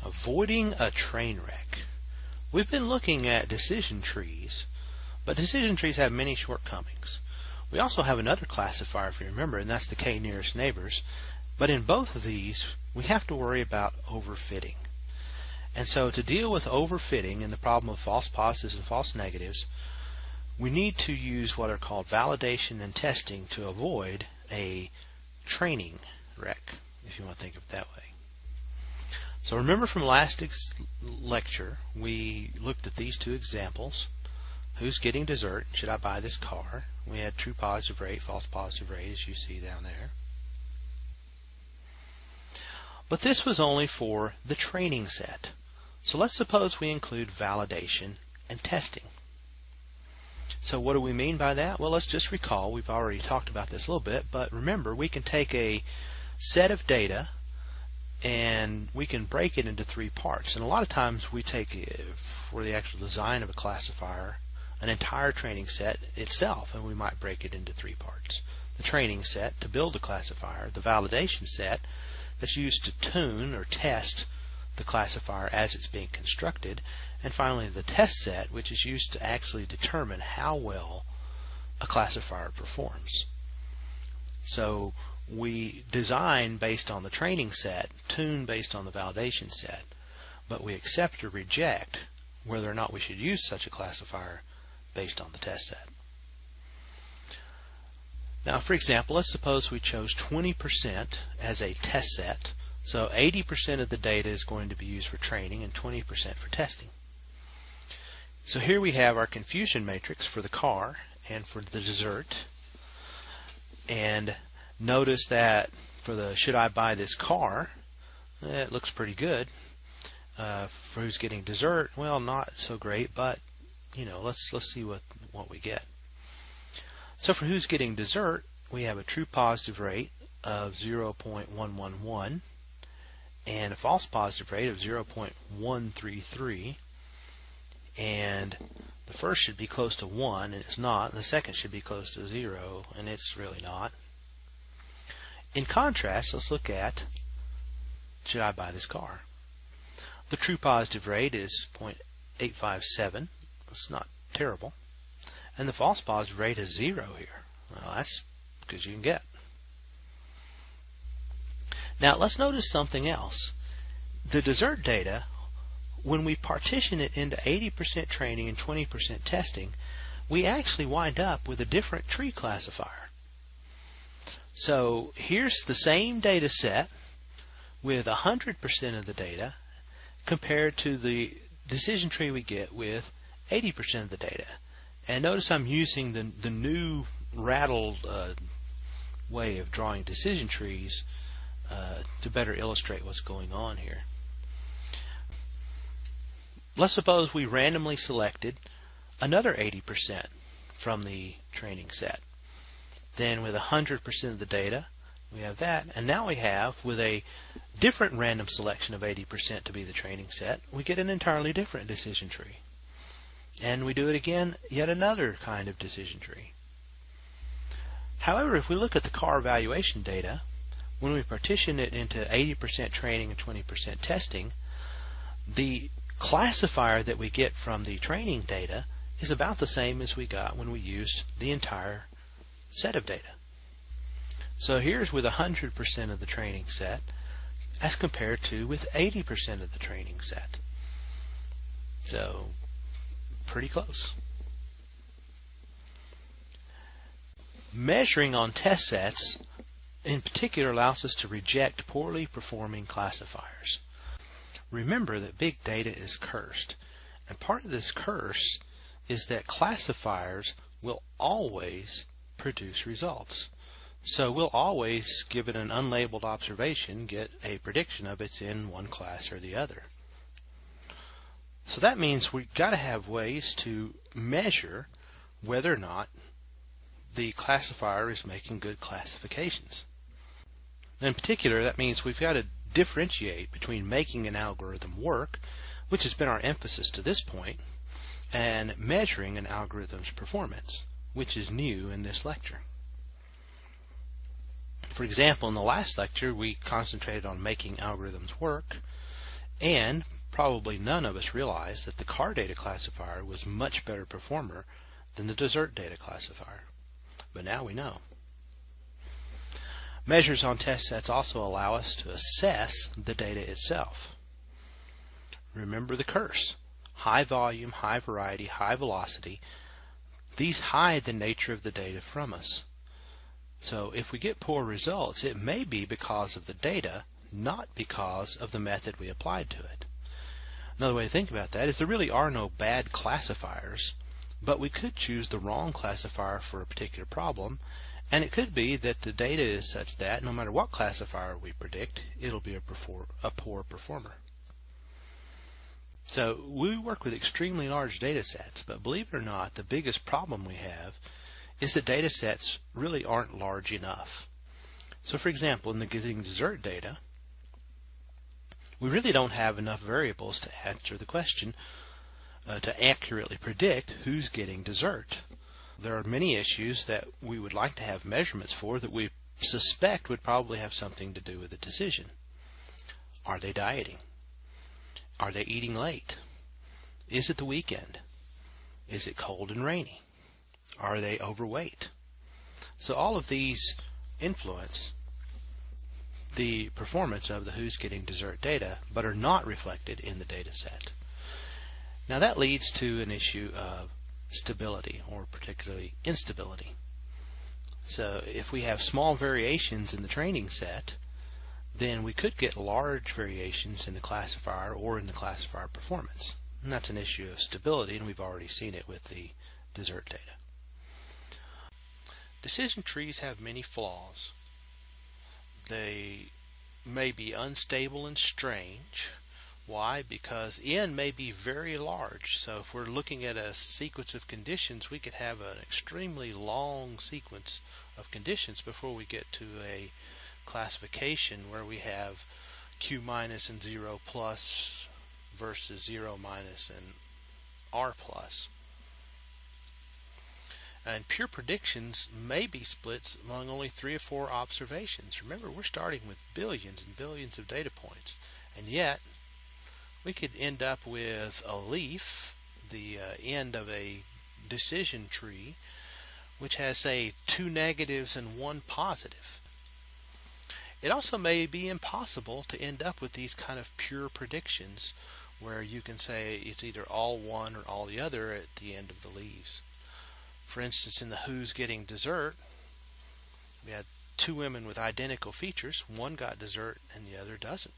Avoiding a train wreck. We've been looking at decision trees, but decision trees have many shortcomings. We also have another classifier, if you remember, and that's the k nearest neighbors. But in both of these, we have to worry about overfitting. And so to deal with overfitting and the problem of false positives and false negatives, we need to use what are called validation and testing to avoid a training wreck, if you want to think of it that way. So remember from last lecture, we looked at these two examples. Who's getting dessert? Should I buy this car? We had true positive rate, false positive rate, as you see down there. But this was only for the training set. So let's suppose we include validation and testing. So what do we mean by that? Well, let's just recall, we've already talked about this a little bit, but remember, we can take a set of data and we can break it into three parts. And a lot of times we take, for the actual design of a classifier, an entire training set itself, and we might break it into three parts. The training set to build the classifier, the validation set that's used to tune or test the classifier as it's being constructed, and finally the test set, which is used to actually determine how well a classifier performs. So we design based on the training set, tune based on the validation set, but we accept or reject whether or not we should use such a classifier based on the test set. Now, for example, let's suppose we chose 20% as a test set. So 80% of the data is going to be used for training and 20% for testing. So here we have our confusion matrix for the car and for the dessert. And notice that for the should I buy this car, it looks pretty good. For who's getting dessert, well, not so great, but let's see what we get. So for who's getting dessert, we have a true positive rate of 0.111 and a false positive rate of 0.133, and the first should be close to 1 and it's not, and the second should be close to 0 and it's really not. In contrast, let's look at should I buy this car. The true positive rate is 0.857. It's not terrible. And the false positive rate is 0 here. Well, that's because you can get. Now let's notice something else. The dessert data, when we partition it into 80% training and 20% testing, we actually wind up with a different tree classifier. So here's the same data set with 100% of the data compared to the decision tree we get with 80% of the data. And notice I'm using the new rattled way of drawing decision trees to better illustrate what's going on here. Let's suppose we randomly selected another 80% from the training set. Then with 100% of the data, we have that. And now we have, with a different random selection of 80% to be the training set, we get an entirely different decision tree. And we do it again, yet another kind of decision tree. However, if we look at the car evaluation data, when we partition it into 80% training and 20% testing, the classifier that we get from the training data is about the same as we got when we used the entire set of data. So here's with 100% of the training set as compared to with 80% of the training set. So pretty close. Measuring on test sets in particular allows us to reject poorly performing classifiers. Remember that big data is cursed, and part of this curse is that classifiers will always produce results. So we'll always, given an unlabeled observation, get a prediction of it's in one class or the other. So that means we've got to have ways to measure whether or not the classifier is making good classifications. In particular, that means we've got to differentiate between making an algorithm work, which has been our emphasis to this point, and measuring an algorithm's performance, which is new in this lecture. For example, in the last lecture we concentrated on making algorithms work, And probably none of us realized that the car data classifier was much better performer than the dessert data classifier. But now we know. Measures on test sets also allow us to assess the data itself. Remember the curse. High volume, high variety, high velocity. These hide the nature of the data from us. So if we get poor results, it may be because of the data, not because of the method we applied to it. Another way to think about that is there really are no bad classifiers, but we could choose the wrong classifier for a particular problem, and it could be that the data is such that no matter what classifier we predict, it'll be a poor performer. So we work with extremely large data sets, but believe it or not, the biggest problem we have is that data sets really aren't large enough. So for example, in the getting dessert data, we really don't have enough variables to answer the question to accurately predict who's getting dessert. There are many issues that we would like to have measurements for that we suspect would probably have something to do with the decision. Are they dieting? Are they eating late? Is it the weekend? Is it cold and rainy? Are they overweight? So all of these influence the performance of the who's getting dessert data, but are not reflected in the data set. Now that leads to an issue of stability, or particularly instability. So if we have small variations in the training set, then we could get large variations in the classifier or in the classifier performance. And that's an issue of stability, and we've already seen it with the dessert data. Decision trees have many flaws. They may be unstable and strange. Why? Because n may be very large. So if we're looking at a sequence of conditions, we could have an extremely long sequence of conditions before we get to a classification where we have Q minus and 0 plus versus 0 minus and R plus. And pure predictions may be splits among only 3 or 4 observations. Remember, we're starting with billions and billions of data points, and yet we could end up with a leaf, the end of a decision tree, which has, say, 2 negatives and 1 positive. It also may be impossible to end up with these kind of pure predictions where you can say it's either all one or all the other at the end of the leaves. For instance, in the who's getting dessert, we had 2 women with identical features. One got dessert and the other doesn't.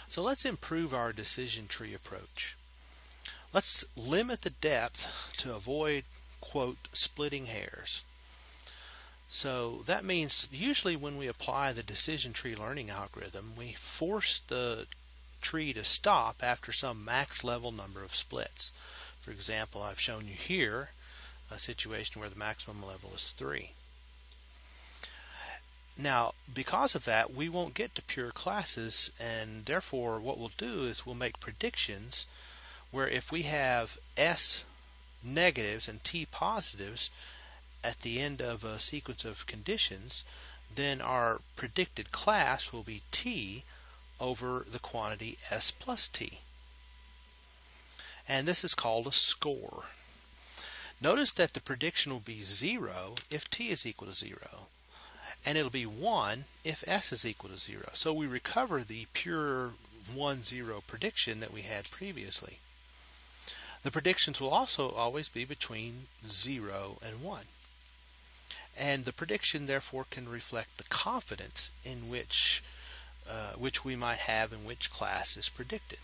So let's improve our decision tree approach. Let's limit the depth to avoid, quote, splitting hairs. So that means usually when we apply the decision tree learning algorithm, we force the tree to stop after some max level number of splits. For example, I've shown you here a situation where the maximum level is 3. Now, because of that, we won't get to pure classes, and therefore what we'll do is we'll make predictions where if we have S negatives and T positives at the end of a sequence of conditions, then our predicted class will be T over the quantity S plus T. And this is called a score. Notice that the prediction will be 0 if T is equal to 0, and it'll be 1 if S is equal to 0. So we recover the pure 1-0 prediction that we had previously. The predictions will also always be between 0 and 1. And the prediction therefore can reflect the confidence in which we might have in which class is predicted.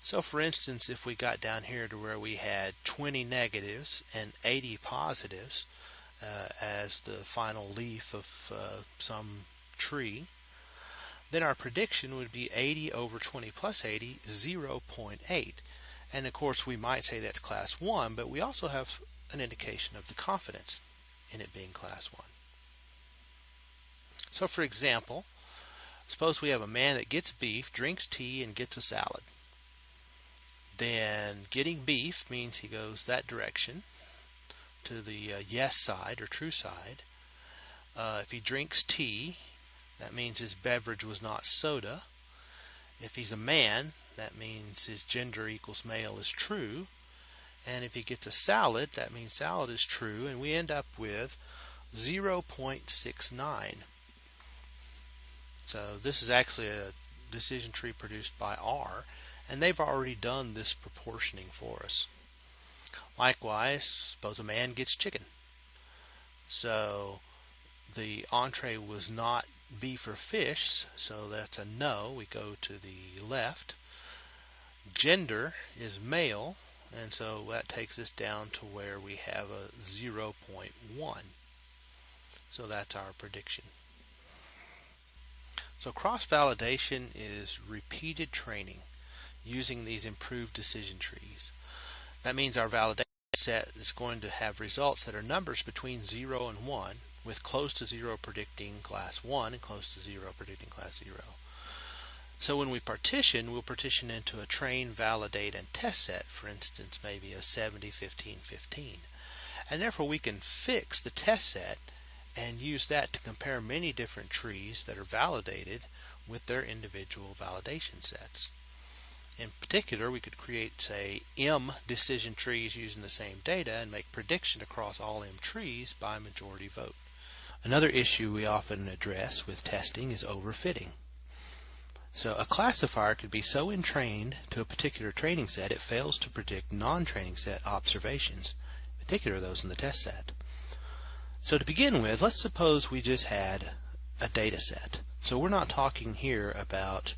So for instance, if we got down here to where we had 20 negatives and 80 positives as the final leaf of some tree, then our prediction would be 80 over 20 plus 80, 0.8. And of course we might say that's class 1, but we also have an indication of the confidence in it being class 1. So for example, suppose we have a man that gets beef, drinks tea, and gets a salad. Then getting beef means he goes that direction to the yes side or true side. If he drinks tea, that means his beverage was not soda. If he's a man, that means his gender equals male is true. And if he gets a salad, that means salad is true. And we end up with 0.69. So this is actually a decision tree produced by R, and they've already done this proportioning for us. Likewise, suppose a man gets chicken. So the entree was not beef or fish, so that's a no. We go to the left. Gender is male, and so that takes us down to where we have a 0.1. So that's our prediction. So cross-validation is repeated training using these improved decision trees. That means our validation set is going to have results that are numbers between 0 and 1, with close to 0 predicting class 1 and close to 0 predicting class 0. So when we partition, we'll partition into a train, validate, and test set, for instance, maybe a 70, 15, 15. And therefore we can fix the test set and use that to compare many different trees that are validated with their individual validation sets. In particular, we could create, say, M decision trees using the same data and make prediction across all M trees by majority vote. Another issue we often address with testing is overfitting. So a classifier could be so entrained to a particular training set it fails to predict non-training set observations, in particular those in the test set. So to begin with, let's suppose we just had a data set. So we're not talking here about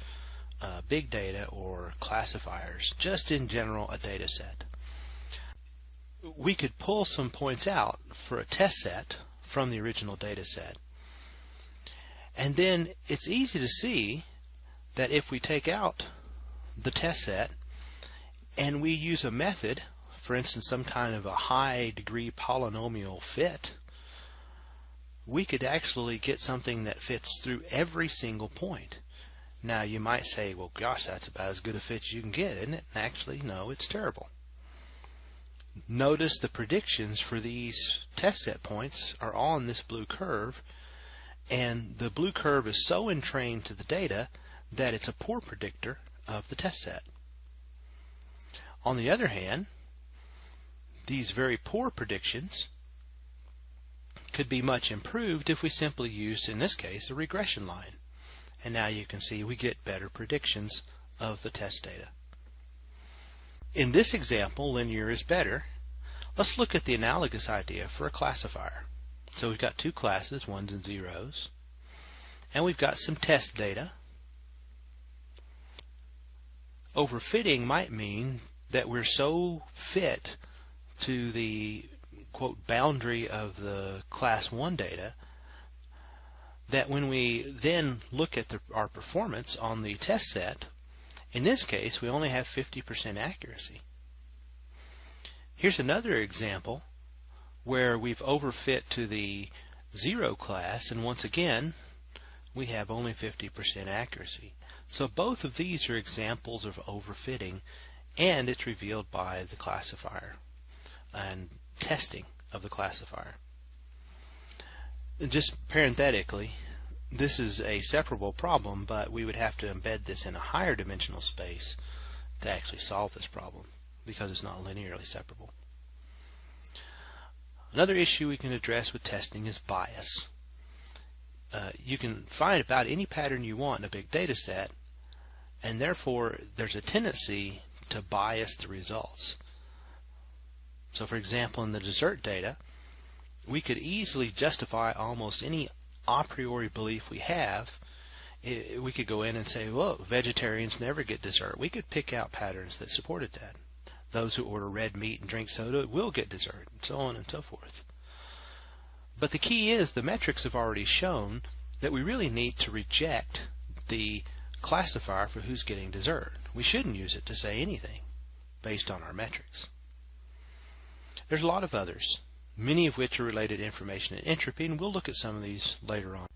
big data or classifiers, just in general a data set. We could pull some points out for a test set from the original data set. And then it's easy to see that if we take out the test set and we use a method, for instance some kind of a high degree polynomial fit, we could actually get something that fits through every single point. Now you might say, well gosh, that's about as good a fit as you can get, isn't it? And actually, no, it's terrible. Notice the predictions for these test set points are all in this blue curve, and the blue curve is so entrained to the data that it's a poor predictor of the test set. On the other hand, these very poor predictions could be much improved if we simply used, in this case, a regression line. And now you can see we get better predictions of the test data. In this example, linear is better. Let's look at the analogous idea for a classifier. So we've got two classes, ones and zeros, and we've got some test data. Overfitting might mean that we're so fit to the quote boundary of the class 1 data that when we then look at our performance on the test set, in this case we only have 50% accuracy. Here's another example where we've overfit to the 0 class, and once again we have only 50% accuracy. So both of these are examples of overfitting, and it's revealed by the classifier and testing of the classifier. Just parenthetically, this is a separable problem, but we would have to embed this in a higher dimensional space to actually solve this problem because it's not linearly separable. Another issue we can address with testing is bias. You can find about any pattern you want in a big data set, and therefore there's a tendency to bias the results. So for example, in the dessert data, we could easily justify almost any a priori belief we have. We could go in and say, well, vegetarians never get dessert. We could pick out patterns that supported that. Those who order red meat and drink soda will get dessert, and so on and so forth. But the key is the metrics have already shown that we really need to reject the classifier for who's getting dessert. We shouldn't use it to say anything based on our metrics. There's a lot of others, many of which are related to information and entropy, and we'll look at some of these later on.